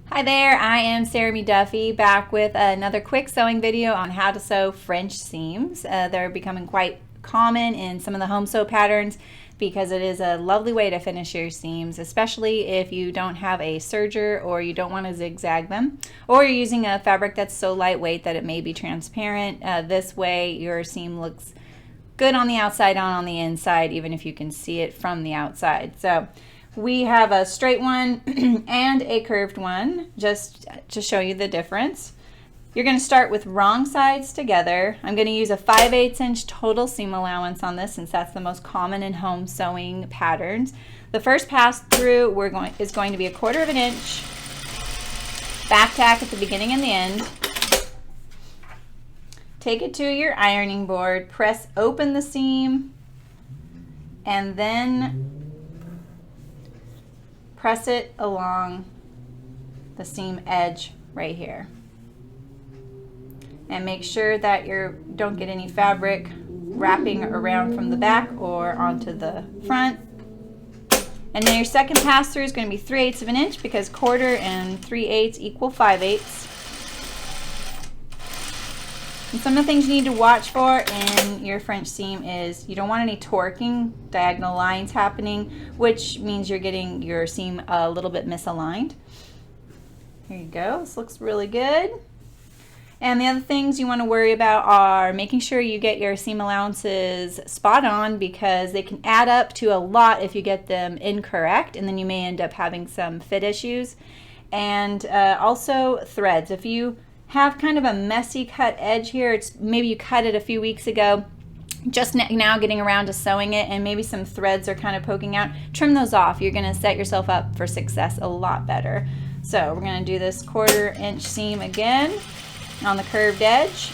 Hi there, I am Sarah Duffy back with another quick sewing video on how to sew French seams. They're becoming quite common in some of the home sew patterns because it is a lovely way to finish your seams, especially if you don't have a serger or you don't want to zigzag them, or you're using a fabric that's so lightweight that it may be transparent. This way your seam looks good on the outside and on the inside, even if you can see it from the outside. So we have a straight one and a curved one, just to show you the difference. You're going to start with wrong sides together. I'm going to use a 5/8 inch total seam allowance on this since that's the most common in home sewing patterns. The first pass through is going to be 1/4 inch, back tack at the beginning and the end. Take it to your ironing board, press open the seam, and then press it along the seam edge right here. And make sure that you don't get any fabric wrapping around from the back or onto the front. And then your second pass through is going to be 3/8 of an inch because 1/4 and 3/8 equal 5/8. And some of the things you need to watch for in your French seam is you don't want any torquing, diagonal lines happening, which means you're getting your seam a little bit misaligned. Here you go, this looks really good. And the other things you want to worry about are making sure you get your seam allowances spot on because they can add up to a lot if you get them incorrect, and then you may end up having some fit issues. And also threads. If you have kind of a messy cut edge here, maybe you cut it a few weeks ago, just now getting around to sewing it, and maybe some threads are kind of poking out, trim those off. You're going to set yourself up for success a lot better. So we're going to do this 1/4 inch seam again on the curved edge.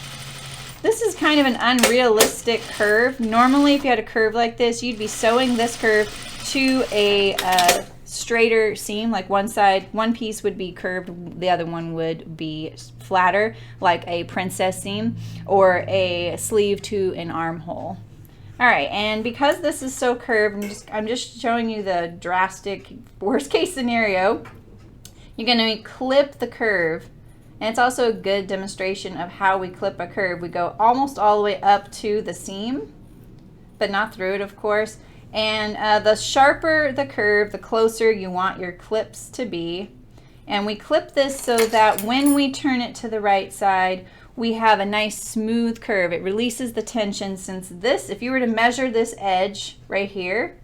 This is kind of an unrealistic curve. Normally if you had a curve like this, you'd be sewing this curve to a straighter seam, like one piece would be curved, the other one would be flatter, like a princess seam or a sleeve to an armhole. All right, and because this is so curved, I'm just showing you the drastic worst case scenario. You're going to clip the curve, and it's also a good demonstration of how we clip a curve. We go almost all the way up to the seam, but not through it, of course. And the sharper the curve, the closer you want your clips to be. And we clip this so that when we turn it to the right side, we have a nice smooth curve. It releases the tension, since this, if you were to measure this edge right here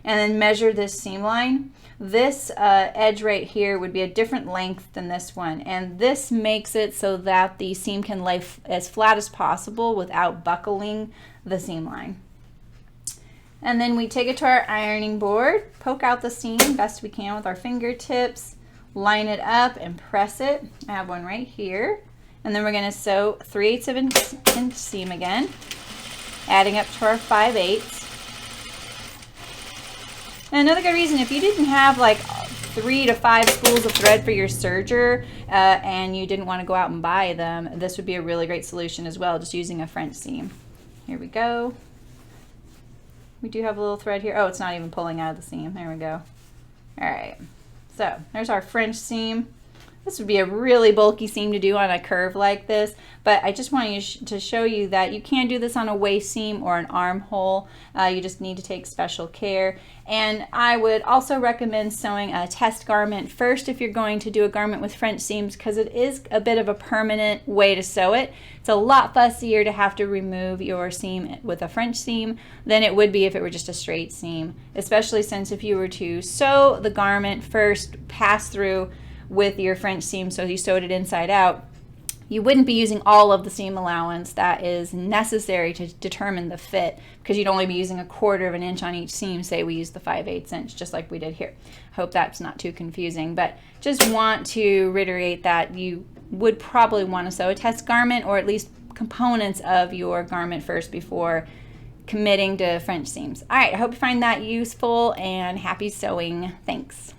and then measure this seam line, this edge right here would be a different length than this one. And this makes it so that the seam can lay as flat as possible without buckling the seam line. And then we take it to our ironing board, poke out the seam best we can with our fingertips, line it up and press it. I have one right here. And then we're going to sew 3/8 of an inch seam again, adding up to our 5/8. And another good reason, if you didn't have like 3 to 5 spools of thread for your serger and you didn't want to go out and buy them, this would be a really great solution as well, just using a French seam. Here we go. We do have a little thread here. Oh, it's not even pulling out of the seam. There we go. All right. So there's our French seam. This would be a really bulky seam to do on a curve like this, but I just want to show you that you can do this on a waist seam or an armhole. You just need to take special care. And I would also recommend sewing a test garment first if you're going to do a garment with French seams, because it is a bit of a permanent way to sew it. It's a lot fussier to have to remove your seam with a French seam than it would be if it were just a straight seam, especially since if you were to sew the garment first, pass through with your French seam, so you sewed it inside out, you wouldn't be using all of the seam allowance that is necessary to determine the fit, because you'd only be using 1/4 of an inch on each seam. Say we use the 5/8 inch, just like we did here. Hope that's not too confusing, but just want to reiterate that you would probably want to sew a test garment, or at least components of your garment first before committing to French seams. All right, I hope you find that useful, and happy sewing. Thanks.